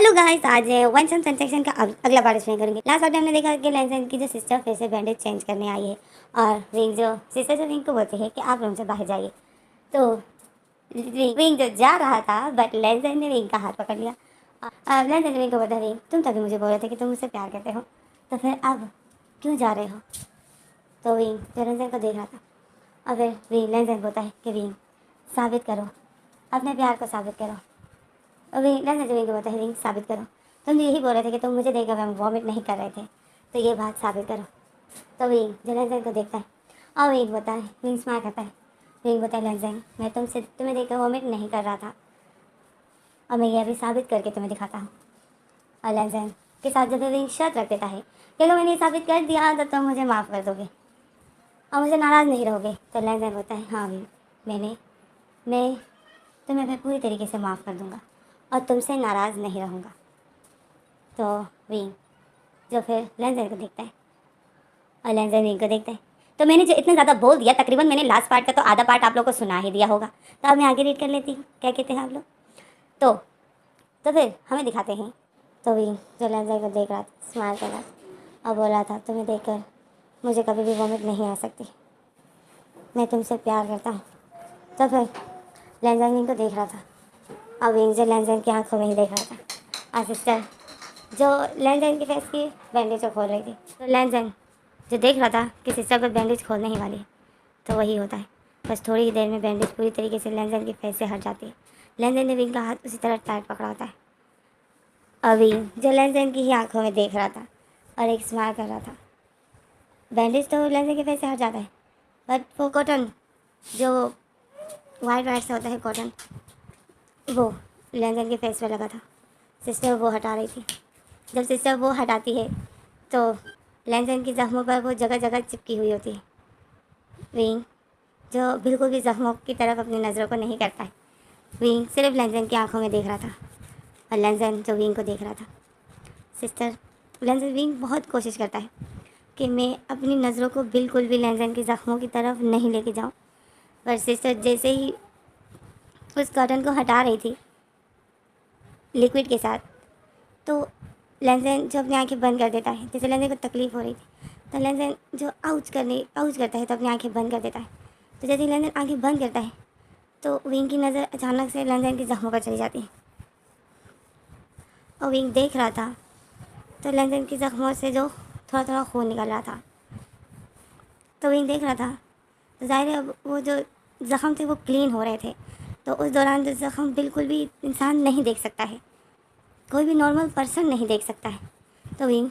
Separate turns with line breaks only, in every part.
Hello guys, आज one सम sensation का अगला पार्ट इसमें करेंगे। लास्ट पार्ट में हमने देखा कि लेंसन की जो सिस्टर फिर से बैंडेज चेंज करने आई है और विंग जो सिस्टर जो विंग को बोलती है कि आप रूम से बाहर जाइए। तो विंग जो जा रहा था बट लेंसन ने विंग का हाथ पकड़ लिया। अब लेंसन ने विंग को बता, विंग तुम तभी मुझे बोल रहे थे कि तुम मुझसे प्यार करते हो, तो फिर अब क्यों जा रहे हो? तो विंग जो लेंसन को देख रहा था और फिर विंग लेंसन बोलता है कि विंग साबित करो, अपने प्यार को साबित करो। और विंग लेंसन जो विंग को बोलता है, विंग साबित करो, तुम यही बोल रहे थे कि तुम मुझे देखकर वॉमिट नहीं कर रहे थे, तो ये बात साबित करो। तो विंग जो लेंसन को देखता है और विंग बोलता है, विंग स्माइल करता है। विंग बोलता है, लेंसन मैं तुम्हें देखकर वॉमिट नहीं कर रहा था और मैं ये अभी साबित करके तुम्हें दिखाता हूँ। और लेंसन के साथ जब विंग शर्त रख देता है कि अगर मैंने ये साबित कर दिया तो तुम मुझे माफ़ कर दोगे और मुझे नाराज़ नहीं रहोगे। तो लेंसन बोलता है, हाँ विंग मैं तुम्हें मैं पूरी तरीके से माफ़ कर दूँगा और तुमसे नाराज़ नहीं रहूँगा। तो विंग जो फिर लेंसन को देखता है और लेंसन विंग को देखता है। तो मैंने जो इतना ज़्यादा बोल दिया, तकरीबन मैंने लास्ट पार्ट का तो आधा पार्ट आप लोग को सुना ही दिया होगा, तो अब मैं आगे रीड कर लेती हूँ, क्या कहते हैं आप लोग। तो फिर हमें दिखाते हैं। तो विंग जो लेंसन को देख रहा था, स्माइल कर रहा था और बोल रहा था, तुम्हें देखकर मुझे कभी भी वॉमिट नहीं आ सकती, मैं तुमसे प्यार करता हूँ। तो फिर लेंसन विंग को देख रहा था और विंग जो लेंसन की आंखों में ही देख रहा था और सिस्टर जो लेंसन की फेस की बैंडेज को खोल रही थी। तो लेंसन जो देख रहा था कि सिस्टर को बैंडेज खोलने ही वाली है, तो वही होता है, बस थोड़ी ही देर में बैंडेज पूरी तरीके से लेंसन की फेस से हट जाती है। लेंसन ने विंग का हाथ उसी तरह टाइट पकड़ा होता है और विंग जो लेंसन की ही आंखों में देख रहा था और एक स्माइल कर रहा था। बैंडेज तो लेंसन की फेस से हट जाता है बट वो कॉटन जो वाइट वाइट से होता है कॉटन, वो लेंसन के फेस पे लगा था। सिस्टर वो हटा रही थी। जब सिस्टर वो हटाती है तो लेंसन की ज़ख्मों पर वो जगह जगह चिपकी हुई होती है। विंग जो बिल्कुल भी ज़ख्मों की तरफ अपनी नज़रों को नहीं करता है, विंग सिर्फ लेंसन की आंखों में देख रहा था और लेंसन जो विंग को देख रहा था। सिस्टर लेंसन विंग बहुत कोशिश करता है कि मैं अपनी नज़रों को बिल्कुल भी लेंसन की ज़ख्मों की तरफ नहीं लेके जाऊँ, पर सिस्टर जैसे ही उस कॉटन को हटा रही थी लिक्विड के साथ, तो लेंसन जो अपनी आंखें बंद कर देता है। जैसे लेंसन को तकलीफ़ हो रही थी तो लेंसन जो आउच करता है तो अपनी आंखें बंद कर देता है। तो जैसे ही लेंसन आंखें बंद करता है तो विंग की नज़र अचानक से लेंसन की ज़ख्मों पर चली जाती है और विंग देख रहा था तो लेंसन की ज़ख्मों से जो थोड़ा थोड़ा खून निकल रहा था। तो विंग देख रहा था तो ज़ाहिर है अब वो जो ज़ख़म थे वो क्लीन हो रहे थे, तो उस दौरान जो ज़ख़म बिल्कुल भी इंसान नहीं देख सकता है, कोई भी नॉर्मल पर्सन नहीं देख सकता है। तो विंग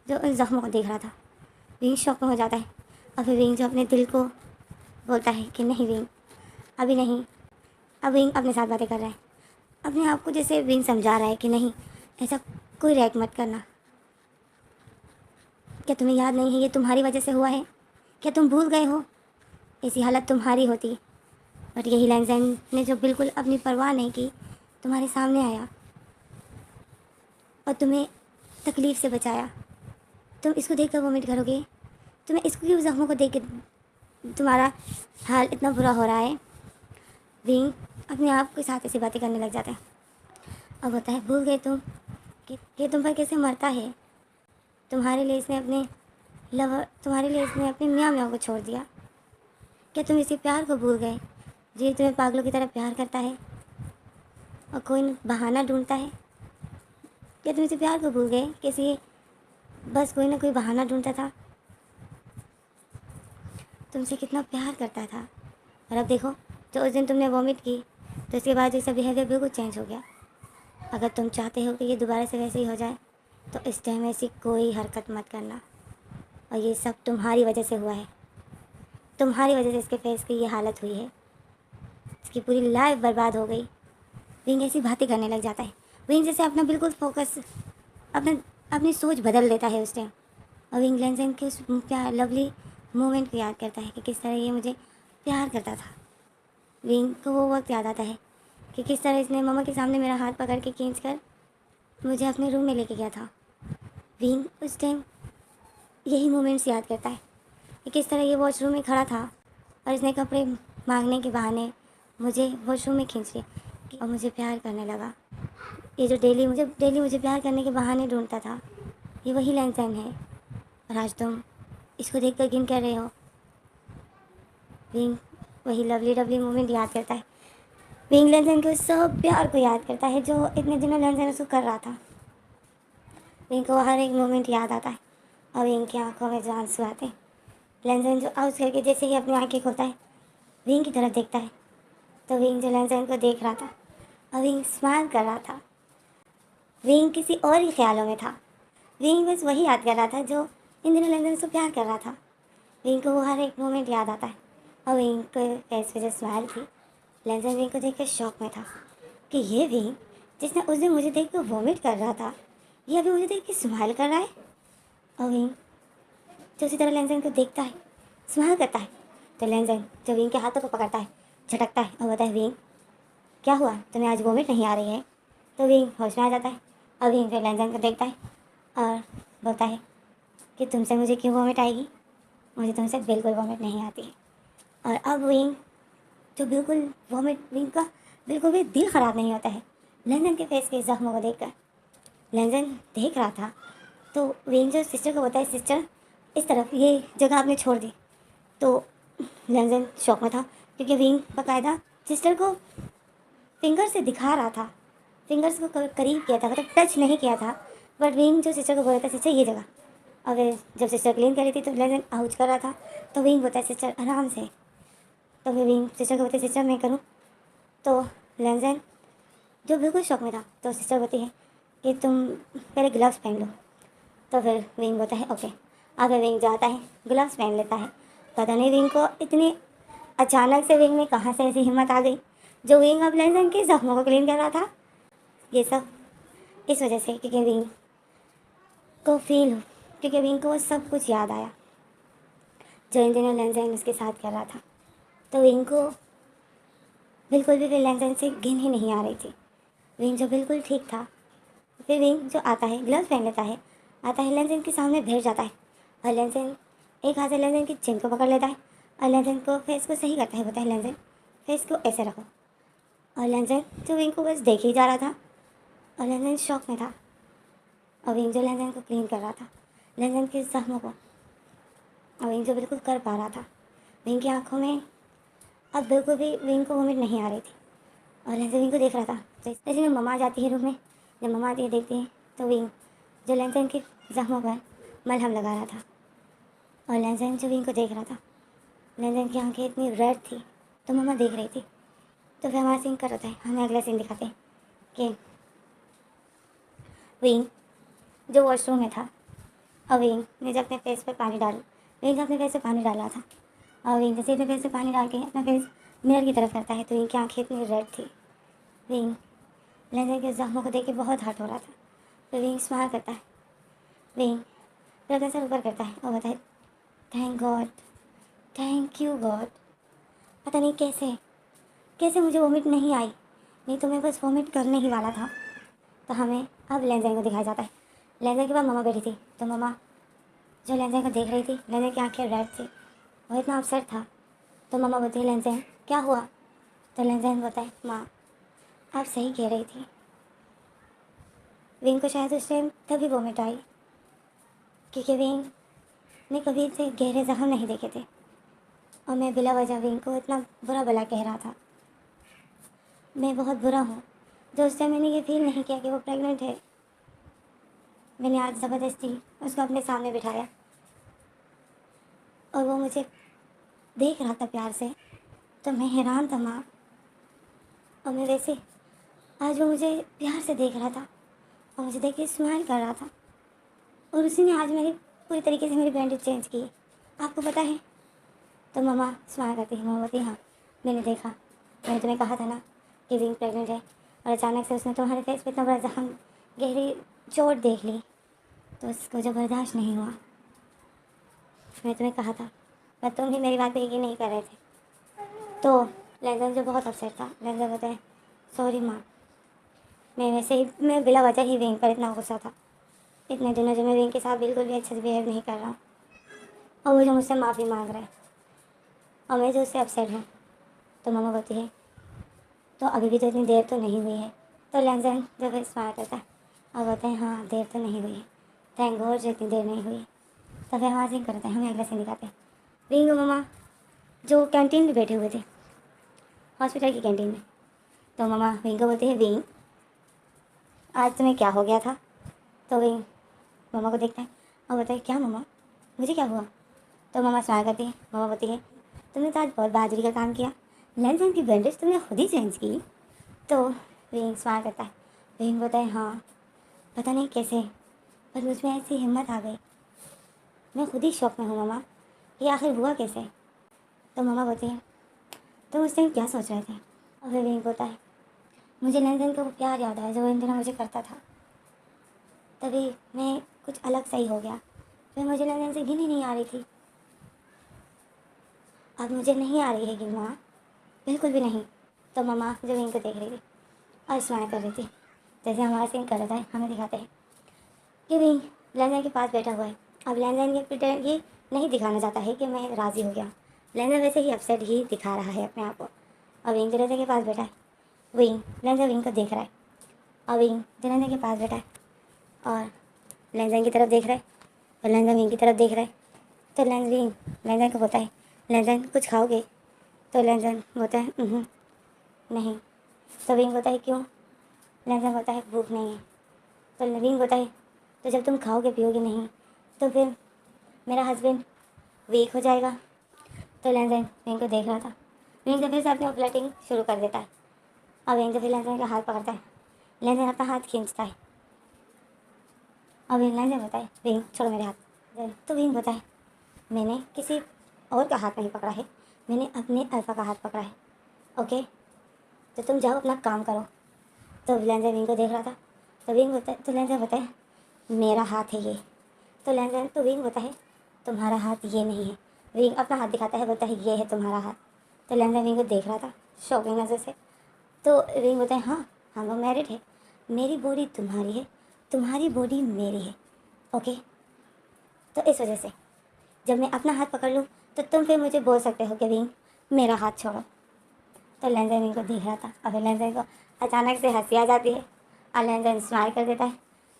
जो उन ज़ख्मों को देख रहा था, विंग शॉक में हो जाता है और फिर विंग जो अपने दिल को बोलता है कि नहीं विंग, अभी नहीं। अब विंग अपने साथ बातें कर रहा है, अपने आप को जैसे विंग समझा रहा है कि नहीं, ऐसा कोई रिएक्ट मत करना। क्या तुम्हें याद नहीं है ये तुम्हारी वजह से हुआ है? क्या तुम भूल गए हो? ऐसी हालत तुम्हारी होती, बट यही लेंसन ने जो बिल्कुल अपनी परवाह नहीं की, तुम्हारे सामने आया और तुम्हें तकलीफ़ से बचाया। तुम इसको देख कर वोमिट करोगे? तुम्हें इसको क्यों ज़ख्मों को देख के तुम्हारा हाल इतना बुरा हो रहा है? विंग अपने आप के साथ ऐसी बातें करने लग जाता है और बोलता है, भूल गए तुम कि तुम पर कैसे मरता है? तुम्हारे लिए इसने अपने मियाँ मियाँ को छोड़ दिया। क्या तुम इसी प्यार को भूल गए जो ये तुम्हें पागलों की तरह प्यार करता है और कोई बहाना ढूंढता है? क्या तुम इसी प्यार को भूल गए कैसे बस कोई ना कोई बहाना ढूंढता था, तुमसे कितना प्यार करता था? और अब देखो, जो उस दिन तुमने वॉमिट की तो इसके बाद इसका बिहेवियर बिल्कुल चेंज हो गया। अगर तुम चाहते हो कि ये दोबारा से वैसे ही हो जाए तो इस टाइम ऐसी कोई हरकत मत करना, और ये सब तुम्हारी वजह से हुआ है, तुम्हारी वजह से इसके फेस की ये हालत हुई है, इसकी पूरी लाइफ बर्बाद हो गई। विंग ऐसी बातें करने लग जाता है। विंग जैसे अपना बिल्कुल फोकस अपनी सोच बदल देता है उस टाइम, और विंग लेंसन के उस लवली मोमेंट को याद करता है कि किस तरह ये मुझे प्यार करता था। विंग को वो वक्त याद आता है कि किस तरह इसने मम्मा के सामने मेरा हाथ पकड़ के खींच कर मुझे अपने रूम में लेके गया था। विंग उस टाइम यही मोमेंट्स याद करता है कि किस तरह ये वॉशरूम में खड़ा था और इसने कपड़े मांगने के बहाने मुझे वॉशरूम में खींच लिया और मुझे प्यार करने लगा। ये जो डेली मुझे प्यार करने के बहाने ढूंढता था, ये वही लैंसन है। और आज तुम इसको देख कर गिन कर रहे हो। विंग वही लवली लवली मोमेंट याद करता है। विंग लैंसन को सब प्यार को याद करता है जो इतने दिनों लैंसन उसको कर रहा था। विंग को हर एक मोमेंट याद आता है और विंग की आंखों में जो आंसू आते हैं। लैंसन जो आउट करके जैसे ही अपनी आंखें खोलता है, विंग की तरफ देखता है, तो विंग जो लैंसन को देख रहा था और विंग स्माइल कर रहा था। विंग किसी और ही ख्यालों में था। विंग बस वही याद कर रहा था जो इन दिनों लैंसन उसको प्यार कर रहा था। विंग को वो हर एक मोमेंट याद आता है और विंग के फेस पे जो स्माइल थी, लैंसन विंग को देख कर शौक में था कि ये विंग जिसने उस दिन मुझे देख कर वॉमिट कर रहा था, ये अभी मुझे देख के स्माइल कर रहा है। और विंग जो उसी तरह लैंसन को देखता है, स्माइल करता है, तो लैंसन जो विंग के हाथों को पकड़ता है, झटकता है और बोलता है, विंग क्या हुआ, तुम्हें आज वॉमिट नहीं आ रही है? तो विंग होश में आ जाता है और विंग फिर लैंसन को देखता है और बोलता है कि तुमसे मुझे क्यों वॉमिट आएगी, मुझे तुमसे बिल्कुल वॉमिट नहीं आती है। और अब विंग जो विंग का बिल्कुल भी दिल ख़राब नहीं होता है लैंसन के फेस के जख्मों को देखकर। लैंसन देख रहा था तो विंग जो सिस्टर को बोलता है, सिस्टर इस तरफ ये जगह आपने छोड़ दी। तो लैंसन शौक में था क्योंकि विंग बाकायदा सिस्टर को फिंगर से दिखा रहा था, फिंगर्स को करीब किया था, मतलब टच नहीं किया था, बट विंग जो सिस्टर को बोल रहा था, सिस्टर ये जगह। और फिर जब सिस्टर क्लीन कर रही थी तो लैंसन आउच कर रहा था, तो विंग बोलता है, सिस्टर आराम से। तो फिर विंग सिस्टर को बोलती है, सिस्टर मैं करूँ? तो लैंसन जो बिल्कुल शौक में था, तो सिस्टर बोलती है कि तुम पहले ग्लव्स पहन लो। तो फिर विंग बोलता है ओके। अब विंग जाता है, ग्लव्स पहन लेता है। पता नहीं विंग को इतनी अचानक से विंग में कहाँ से ऐसी हिम्मत आ गई जो विंग अब लैंसन के जख्मों को क्लीन कर रहा था। ये सब इस वजह से क्योंकि विंग को क्योंकि विंग को वो सब कुछ याद आया जो इन दिनों लैंसन उसके साथ कर रहा था। तो विंग को बिल्कुल भी फिर लैंसन से घिन ही नहीं आ रही थी। विंग जो बिल्कुल ठीक था। फिर विंग जो आता है, ग्लव्स पहन लेता है, आता है लैंसन के सामने बैठ जाता है और लैंसन एक हाथ से लैंसन की चिन को पकड़ लेता है और लैंसन को फेस को सही करता है, बोलता है, लैंसन फेस को ऐसे रखो। और लैंसन जो विंग को बस देख ही जा रहा था और लैंसन शॉक में था। और विंग जो लैंसन को क्लीन कर रहा था, लैंसन के जख्मों को, और विंग जो बिल्कुल कर पा रहा था। विंग की आंखों में अब बिल्कुल भी विंग को वोमिट नहीं आ रही थी और लैंसन विंग को देख रहा था। जैसे जब मम्मा जाती है रूम में, जब मम्मा आती है देखती है तो विंग जो लैंसन के जख्मों पर मलहम लगा रहा था और लैंसन जो विंग को देख रहा था। लैंसन की आंखें इतनी रेड थी तो मम्मा देख रही थी। तो फिर हमारा सीन कर होता है, हमें अगला सीन दिखाते हैं कि विंग जो वॉशरूम में था और विंग ने जब अपने फेस पर पानी डाला, विंग अपने फेस पे पानी डाला था और विंग जैसे अपने फेस पे पानी डाल के अपना फेस मिरर की तरफ करता है तो विंग की आंखें इतनी रेड थी। विंग लैंसन के जख्मों को देख के बहुत हर्ट हो रहा था। तो विंग स्माइल करता है। विंग फिर अपना सर ऊपर करता है और बताए, thank God, thank you God. पता नहीं कैसे मुझे वोमिट नहीं आई, नहीं तो मैं बस वोमिट करने ही वाला था। तो हमें अब लैंसन को दिखाया जाता है। लैंसन के पास मम्मा बैठी थी तो मम्मा जो लैंसन को देख रही थी, लैंसन की आंखें रेड थी, वो इतना अपसेट था। तो मम्मा बोलती है, लैंसन क्या हुआ? तो लैंसन बोलता है, माँ आप सही कह रही थी, विंग को शायद उस टाइम तभी वोमिट आई क्योंकि विंग ने कभी इतने गहरे जख्म नहीं देखे थे और मैं बिला वजह विंग को इतना बुरा भला कह रहा था। मैं बहुत बुरा हूँ जो उस टाइम मैंने ये फील नहीं किया कि वो प्रेग्नेंट है। मैंने आज ज़बरदस्ती उसको अपने सामने बिठाया और वो मुझे देख रहा था प्यार से, तो मैं हैरान था माँ। और मैं वैसे आज वो मुझे प्यार से देख रहा था और मुझे देख के स्माइल कर रहा था और उसी ने आज मेरी पूरी तरीके से मेरी बैंडेज चेंज की, आपको पता है? तो मम्मा स्माइल करती है, मम्मा बोलती, हाँ मैंने देखा, मैंने तुम्हें कहा था ना कि विंग प्रेग्नेंट है। और अचानक से उसने तुम्हारे फेस पे इतना बड़ा जख्म, गहरी चोट देख ली तो उसको जो बर्दाश्त नहीं हुआ। मैं तुम्हें कहा था पर तुम भी मेरी बात पे यकीन नहीं कर रहे थे। तो लैंसन जो बहुत अपसेट था, लैंसन बोलता है, सॉरी माँ, मैं बिला वजह ही विंग पर इतना गुस्सा था। इतने दिनों जो मैं विंग के साथ बिल्कुल भी अच्छे से बिहेव नहीं कर रहा और वो जो मुझसे माफ़ी मांग रहा है और मैं जो उससे अपसेट हूँ। तो मम्मा बोलती है, तो अभी भी तो इतनी देर तो नहीं हुई है, तो लैंसन जब स्माइल करता है और बोलते हैं हाँ देर तो नहीं हुई, थैंक गॉड जितनी देर नहीं हुई। तो फिर हमारा सीन करते हैं, हमें अगला सीन दिखाते हैं। विंग और ममा जो कैंटीन में बैठे हुए थे, हॉस्पिटल की कैंटीन में। तो ममा विंग को बोलते हैं विंग आज तुम्हें क्या हो गया था। तो विंग ममा को देखता है और बोलता है क्या ममा मुझे क्या हुआ। तो ममा स्माइल करती है, ममा बोलती है तुमने तो आज बहुत बहादुरी का काम किया, लेंस की बैंडेज तुमने खुद ही चेंज की। तो विंग स्माइल करता है, विंग बोलता है हाँ पता नहीं कैसे पर मुझमें ऐसी हिम्मत आ गई, मैं खुद ही शौक में हूँ ममा, ये आखिर हुआ कैसे। तो ममा बोलती है तुम उस टाइम क्या सोच रहे थे। और फिर विंग बोलता है मुझे लेंस का वो प्यार याद आया जो इन दिनों मुझे करता था, तभी मैं कुछ अलग सही हो गया, फिर मुझे लेंस से गिन ही नहीं आ रही थी। अब मुझे नहीं आ रही है गिनना, बिल्कुल भी नहीं। तो ममा जो विंग को देख रही थी और स्माइल कर रही थी, जैसे हमारा सीन कर रहा है हमें दिखाते हैं कि विंग लेंस के पास बैठा हुआ है। अब लेंस ये प्रिटेंड ये नहीं दिखाना चाहता है कि मैं राज़ी हो गया, लेंस वैसे ही अपसेट ही दिखा रहा है अपने आप को। और विंग लेंस के पास बैठा है, विंग लेंस विंग को देख रहा है और विंग लेंस के पास बैठा है और लेंस की तरफ देख रहा है और लेंस विंग की तरफ देख रहा है। तो लेंस विंग लेंस को बोलता है लेंस कुछ खाओगे। तो लेंस बोलता है नहीं। तो विंग बोलता है क्यों। लेंस बोलता है भूख नहीं है। तो विंग बोलता है तो जब तुम खाओगे पियोगे नहीं तो फिर मेरा हस्बैंड वीक हो जाएगा। तो लेंस विंग को देख रहा था, विंग फिर से अपनी फ्लर्टिंग शुरू कर देता है और विंग फिर लेंस का हाथ पकड़ता है, लेंस अपना हाथ खींचता है और विंग लेंस बताए विंग छोड़ो मेरे हाथ। तो विंग बताए मैंने किसी और का हाथ नहीं पकड़ा है, मैंने अपने अल्फ़ा का हाथ पकड़ा है। ओके तो तुम जाओ अपना काम करो। तो लेंस विंग को देख रहा था, तो विंग बताए तो लेंस बताए मेरा हाथ है ये। तो लेंस तो विंग बताए तुम्हारा हाथ ये नहीं है। विंग अपना हाथ दिखाता है, बोलता है ये है तुम्हारा हाथ। तो लेंस विंग को देख रहा था शॉकिंग नज़र से। तो विंग बताए हाँ हम लोग मैरिड है, मेरी बॉडी तुम्हारी है, तुम्हारी बॉडी मेरी है। ओके तो इस वजह से जब मैं अपना हाथ पकड़ लूँ तो तुम फिर मुझे बोल सकते हो कि विंग मेरा हाथ छोड़ो। तो लेंस विंग को देख रहा था और फिर लेंस को अचानक से हंसी आ जाती है और लेंस स्माइल कर देता है।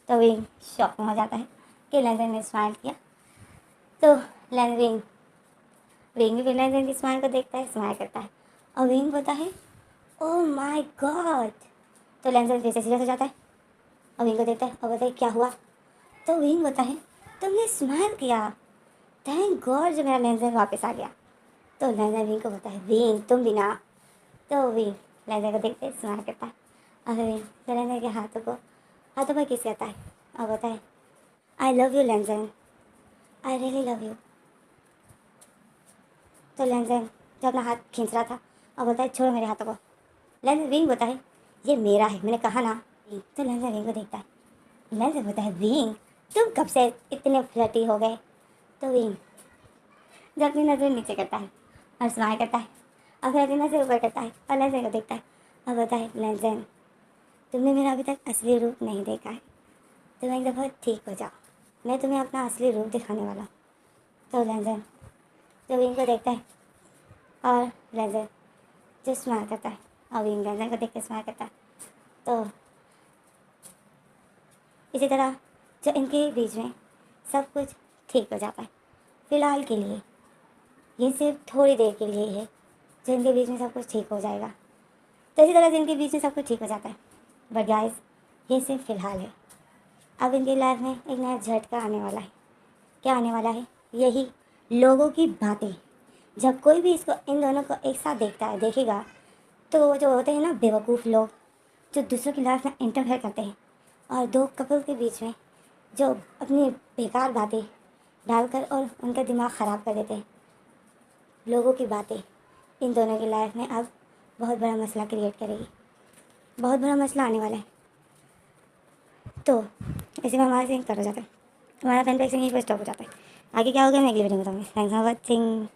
तो विंग शॉक में हो जाता है कि लेंस ने स्माइल किया। तो लेंस विंग भी लेंस की स्माइल को देखता है, स्माइल करता है और विंग बोलता है ओह माय गॉड। तो लेंस फिर से सीरियस हो जाता है और विंग को देखता है और बताइए क्या हुआ। तो विंग बोलता है तुमने स्माइल किया, थैंक गॉड जो मेरा लेंस वापस आ गया। तो लेंस विंग को बोलता है विंग तुम भी ना। तो विंग लेंस को देखते स्माइल करता है और फिर विंग तो लेंस के हाथों पर किस करता है और बोलता है I love you lens, I really love you. तो लेंस जो अपना हाथ खींच रहा था और बोलता है छोड़ो मेरे हाथों को। लेंस विंग बोलता है ये मेरा है, मैंने कहा ना। तो लेंस विंग को देखता है, लेंस बोलता है विंग तुम कब से इतने फ्लर्टी हो गए। तो विंग जो अपनी नज़र नीचे करता है और स्माइल करता है और फिर अपनी नज़र ऊपर करता है और लेंस को देखता है और बोलता है लेंस तुमने मेरा अभी तक असली रूप नहीं देखा है, तुम एक दफ़ा ठीक हो जाओ, मैं तुम्हें अपना असली रूप दिखाने वाला हूँ। तो लेंस जो विंग को देखता है और लेंस जो स्माइल करता है और विंग लेंस को देख के स्माइल करता है। तो इसी तरह जो इनके बीच में सब कुछ ठीक हो जाता है फ़िलहाल के लिए, ये सिर्फ थोड़ी देर के लिए है जो इनके बीच में सब कुछ ठीक हो जाएगा। तो इसी तरह से इनके बीच में सब कुछ ठीक हो जाता है बट गाइस ये सिर्फ फ़िलहाल है। अब इनकी लाइफ में एक नया झटका आने वाला है। क्या आने वाला है, यही लोगों की बातें। जब कोई भी इसको इन दोनों को एक साथ देखता है देखेगा तो जो होते हैं ना बेवकूफ़ लोग जो दूसरों की लाइफ में इंटरफेयर करते हैं और दो कपल के बीच में जो अपनी बेकार बातें डालकर और उनका दिमाग ख़राब कर देते हैं, लोगों की बातें इन दोनों की लाइफ में अब बहुत बड़ा मसला क्रिएट करेगी, बहुत बड़ा मसला आने वाला है। तो इसी में हमारा सीन कर हो जाता है, हमारा फैन पेज यहीं पर स्टॉप हो जाता है। आगे क्या होगा मैं अगली वीडियो में बताऊँगी। Thanks for watching.